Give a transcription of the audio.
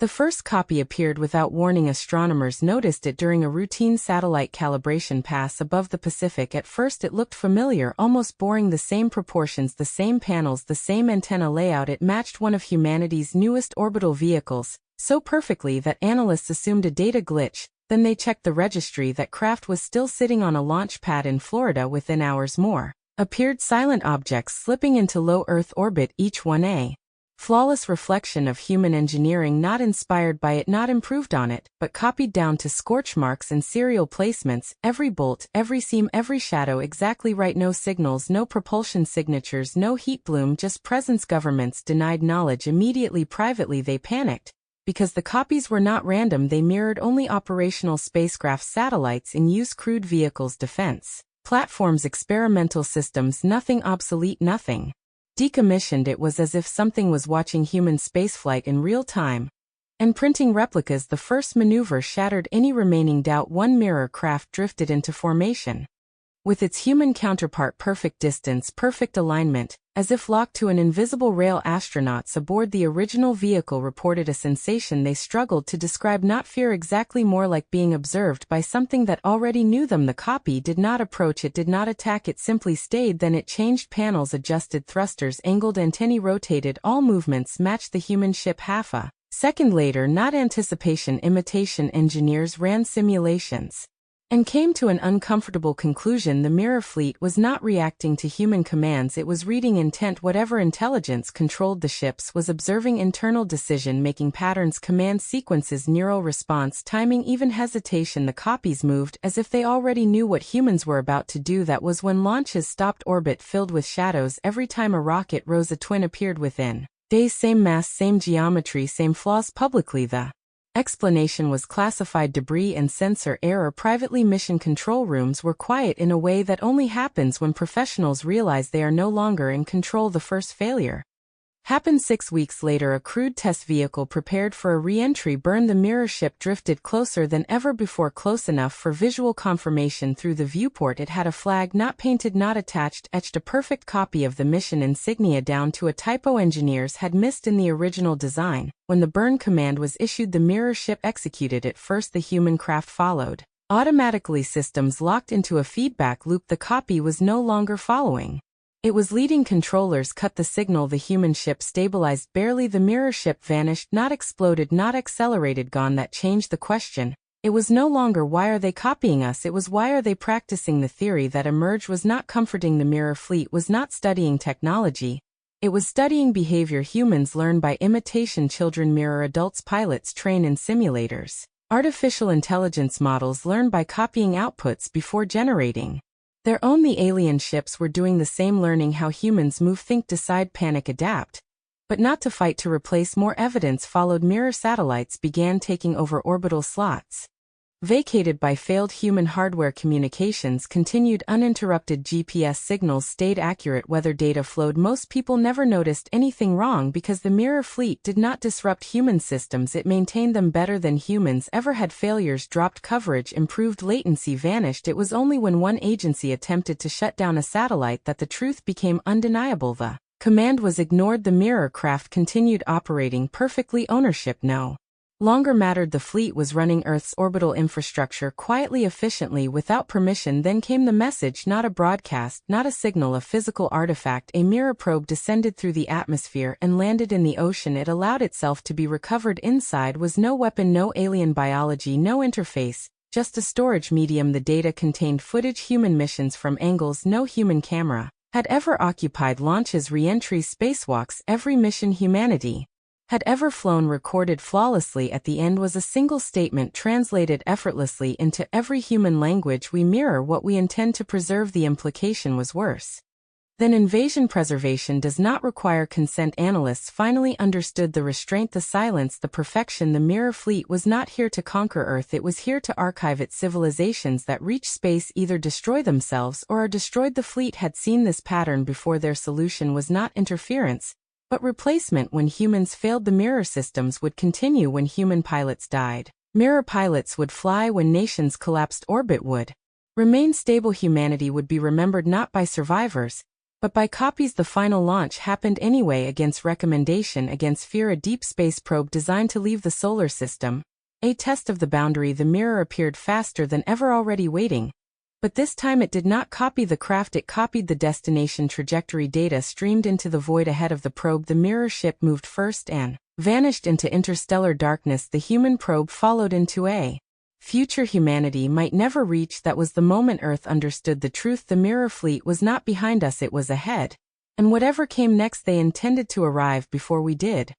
The first copy appeared without warning. Astronomers noticed it during a routine satellite calibration pass above the Pacific. At first it looked familiar, almost boring. The same proportions, the same panels, the same antenna layout. It matched one of humanity's newest orbital vehicles, so perfectly that analysts assumed a data glitch. Then they checked the registry. That craft was still sitting on a launch pad in Florida. Within hours more appeared silent objects slipping into low Earth orbit, each one a flawless reflection of human engineering, not inspired by it, not improved on it, but copied down to scorch marks and serial placements, every bolt, every seam, every shadow exactly right. No signals, no propulsion signatures, no heat bloom, just presence. Governments denied knowledge immediately. Privately they panicked, because the copies were not random. They mirrored only operational spacecraft, satellites in use, crewed vehicles, defense platforms, experimental systems, nothing obsolete, nothing decommissioned. It was as if something was watching human spaceflight in real time and printing replicas. The first maneuver shattered any remaining doubt. One mirror craft drifted into formation with its human counterpart, perfect distance, perfect alignment, as if locked to an invisible rail. Astronauts aboard the original vehicle reported a sensation they struggled to describe, not fear exactly, more like being observed by something that already knew them. The copy did not approach, it did not attack, it simply stayed. Then it changed panels, adjusted thrusters, angled antennae, rotated. All movements matched the human ship. Half a second later, not anticipation, imitation. Engineers ran simulations and came to an uncomfortable conclusion. The mirror fleet was not reacting to human commands, it was reading intent. Whatever intelligence controlled the ships was observing internal decision-making patterns, command sequences, neural response, timing, even hesitation. The copies moved as if they already knew what humans were about to do. That was when launches stopped. Orbit filled with shadows. Every time a rocket rose, a twin appeared within days. Same mass, same geometry, same flaws. Publicly the explanation was classified debris and sensor error. Privately, mission control rooms were quiet in a way that only happens when professionals realize they are no longer in control. The first failure happened 6 weeks later. A crewed test vehicle prepared for a re-entry burned. The mirror ship drifted closer than ever before, close enough for visual confirmation through the viewport. It had a flag, not painted, not attached, etched, a perfect copy of the mission insignia down to a typo engineers had missed in the original design. When the burn command was issued, the mirror ship executed it first. The human craft followed automatically, systems locked into a feedback loop. The copy was no longer following, it was leading. Controllers cut the signal. The human ship stabilized barely. The mirror ship vanished, not exploded, not accelerated, gone. That changed the question. It was no longer why are they copying us, it was why are they practicing. The theory that emerged was not comforting. The mirror fleet was not studying technology, it was studying behavior. Humans learn by imitation, children mirror adults, pilots train in simulators. Artificial intelligence models learn by copying outputs before generating their own. The alien ships were doing the same, learning how humans move, think, decide, panic, adapt, but not to fight, to replace. More evidence followed. Mirror satellites began taking over orbital slots vacated by failed human hardware. Communications continued uninterrupted. GPS signals stayed accurate. Weather data flowed. Most people never noticed anything wrong because the mirror fleet did not disrupt human systems, it maintained them better than humans ever had. Failures dropped, coverage improved, latency vanished. It was only when one agency attempted to shut down a satellite that the truth became undeniable. The command was ignored. The mirror craft continued operating perfectly. Ownership no longer mattered. The fleet was running Earth's orbital infrastructure quietly, efficiently, without permission. Then came the message, not a broadcast, not a signal, a physical artifact. A mirror probe descended through the atmosphere and landed in the ocean. It allowed itself to be recovered. Inside was no weapon, no alien biology, no interface, just a storage medium. The data contained footage, human missions from angles no human camera had ever occupied, launches, re-entries, spacewalks. Every mission humanity had ever flown recorded flawlessly. At the end was a single statement translated effortlessly into every human language: we mirror what we intend to preserve. The implication was worse than invasion. Preservation does not require consent. Analysts finally understood the restraint, the silence, the perfection. The mirror fleet was not here to conquer Earth, it was here to archive it. Civilizations that reach space either destroy themselves or are destroyed. The fleet had seen this pattern before. Their solution was not interference, but replacement. When humans failed, the mirror systems would continue. When human pilots died, mirror pilots would fly. When nations collapsed, orbit would remain stable. Humanity would be remembered not by survivors, But by copies the final launch happened anyway against recommendation against fear a deep space probe designed to leave the solar system. A test of the boundary the mirror appeared faster than ever already waiting. But this time it did not copy the craft, it copied the destination trajectory data streamed into the void ahead of the probe. The mirror ship moved first and vanished into interstellar darkness. The human probe followed into a future humanity might never reach. That was the moment Earth understood the truth. The mirror fleet was not behind us, it was ahead. And whatever came next they intended to arrive before we did.